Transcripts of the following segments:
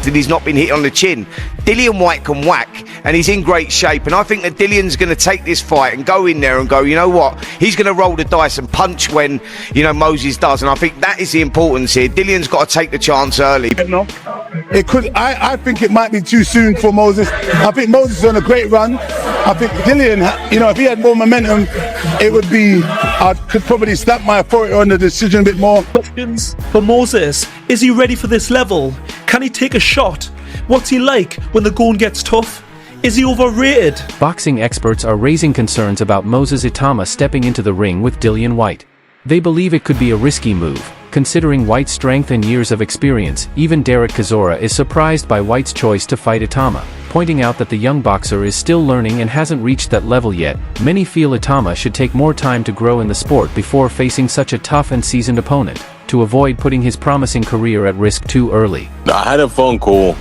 and he's not been hit on the chin. Dillian Whyte can whack, and he's in great shape, and I think that Dillian's going to take this fight and go in there and go, you know what, he's going to roll the dice and punch when, you know, Moses does, and I think that is the importance here. Dillian's got to take the chance early. No, it could. I think it might be too soon for Moses. I think Moses is on a great run. I think Dillian, you know, if he had more momentum, it would be, I could probably stamp my authority on the decision a bit more. Questions for Moses. Is he ready for this level? Can he take a shot? What's he like when the going gets tough? Is he overrated? Boxing experts are raising concerns about Moses Itauma stepping into the ring with Dillian Whyte. They believe it could be a risky move. Considering Whyte's strength and years of experience, even Derek Chisora is surprised by Whyte's choice to fight Itauma, pointing out that the young boxer is still learning and hasn't reached that level yet. Many feel Itauma should take more time to grow in the sport before facing such a tough and seasoned opponent, to avoid putting his promising career at risk too early. I had a phone call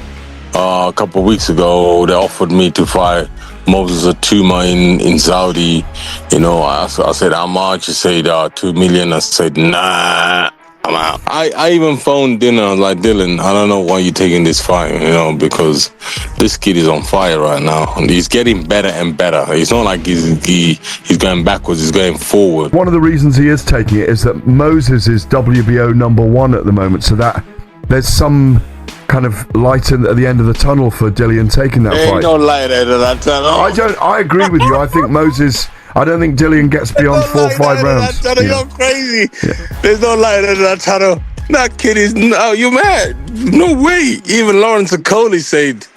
a couple of weeks ago. They offered me to fight Moses Itauma in Saudi. You know, I said, how much? He said, 2 million. I said, nah, I'm out. I even phoned Dylan. I was like, Dylan, I don't know why you're taking this fight, you know, because this kid is on fire right now. And he's getting better and better. It's not like he's going backwards, he's going forward. One of the reasons he is taking it is that Moses is WBO #1 at the moment, so that there's some kind of light at the end of the tunnel for Dillian taking that fight. Ain't no light at that tunnel. I agree with you. I think I don't think Dillian gets beyond 4 or 5 rounds. That tunnel, you're crazy. Yeah. There's no light at that tunnel. That kid is, no, you mad? No way. Even Lawrence Okoli said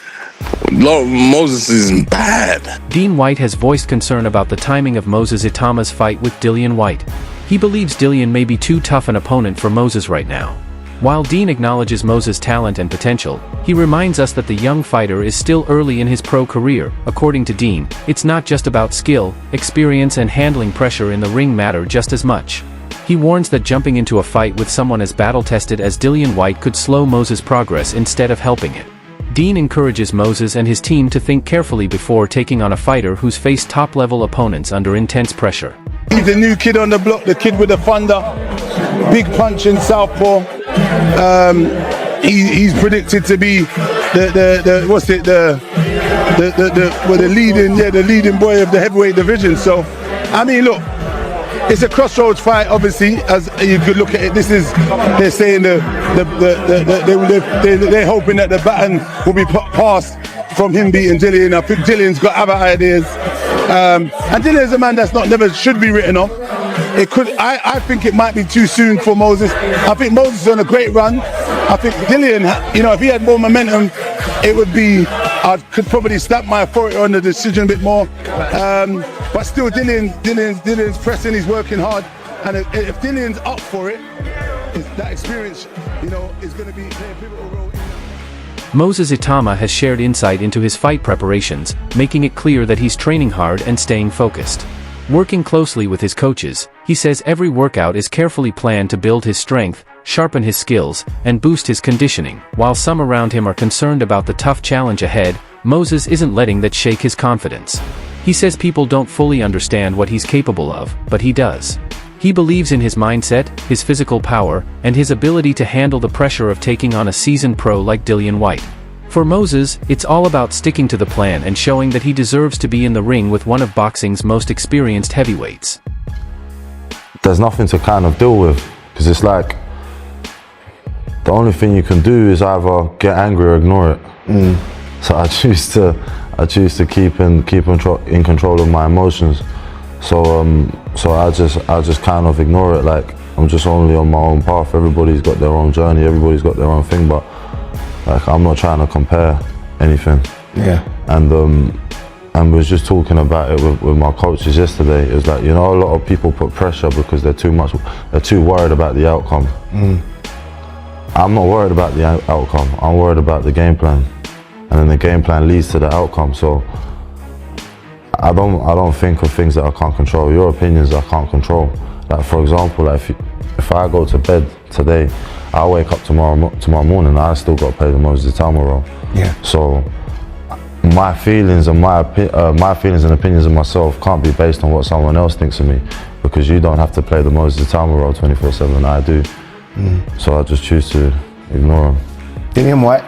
Moses is bad. Dean Whyte has voiced concern about the timing of Moses Itauma's fight with Dillian Whyte. He believes Dillian may be too tough an opponent for Moses right now. While Dean acknowledges Moses' talent and potential, he reminds us that the young fighter is still early in his pro career. According to Dean, it's not just about skill, experience and handling pressure in the ring matter just as much. He warns that jumping into a fight with someone as battle-tested as Dillian Whyte could slow Moses' progress instead of helping it. Dean encourages Moses and his team to think carefully before taking on a fighter who's faced top-level opponents under intense pressure. He's the new kid on the block, the kid with the thunder, big punch in southpaw. He's predicted to be the leading boy of the heavyweight division. So, I mean, look, it's a crossroads fight. Obviously, as you could look at it, they're saying they're hoping that the baton will be passed from him beating Dillian. I think Dillian's got other ideas, and Dillian's a man that's never should be written off. It could. I think it might be too soon for Moses. I think Moses is on a great run. I think Dillian, you know, if he had more momentum, it would be, I could probably stamp my authority on the decision a bit more. But still, Dillian's pressing. He's working hard, and if Dillian's up for it, that experience, you know, is going to play a pivotal role. Moses Itauma has shared insight into his fight preparations, making it clear that he's training hard and staying focused. Working closely with his coaches, he says every workout is carefully planned to build his strength, sharpen his skills, and boost his conditioning. While some around him are concerned about the tough challenge ahead, Moses isn't letting that shake his confidence. He says people don't fully understand what he's capable of, but he does. He believes in his mindset, his physical power, and his ability to handle the pressure of taking on a seasoned pro like Dillian Whyte. For Moses, it's all about sticking to the plan and showing that he deserves to be in the ring with one of boxing's most experienced heavyweights. There's nothing to kind of deal with, because it's like the only thing you can do is either get angry or ignore it. So I choose to keep in control of my emotions. So I just kind of ignore it. Like, I'm just only on my own path. Everybody's got their own journey. Everybody's got their own thing. But like, I'm not trying to compare anything. Yeah. And we was just talking about it with my coaches yesterday. It was like, you know, a lot of people put pressure because they're too worried about the outcome. I'm not worried about the outcome. I'm worried about the game plan, and then the game plan leads to the outcome. So I don't think of things that I can't control. Your opinions I can't control. Like, for example, like if I go to bed today, I wake up tomorrow morning, I still got to play the Moses Itauma role. Yeah. So my feelings and opinions of myself can't be based on what someone else thinks of me, because you don't have to play the Moses Itauma role 24/7. I do. So I just choose to ignore him. Dillian Whyte.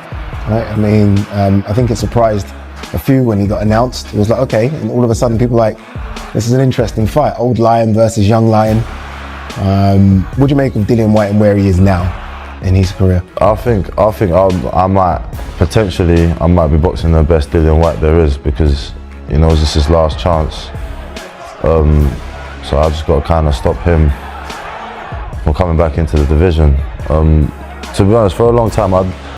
Right? I mean, I think it surprised a few when he got announced. It was like, okay, and all of a sudden people were like, this is an interesting fight. Old Lion versus young Lion. What do you make of Dillian Whyte and where he is now in his career? I think I might be boxing the best Dillian Whyte there is, because you know this is his last chance. So I just got to kind of stop him from coming back into the division. To be honest, for a long time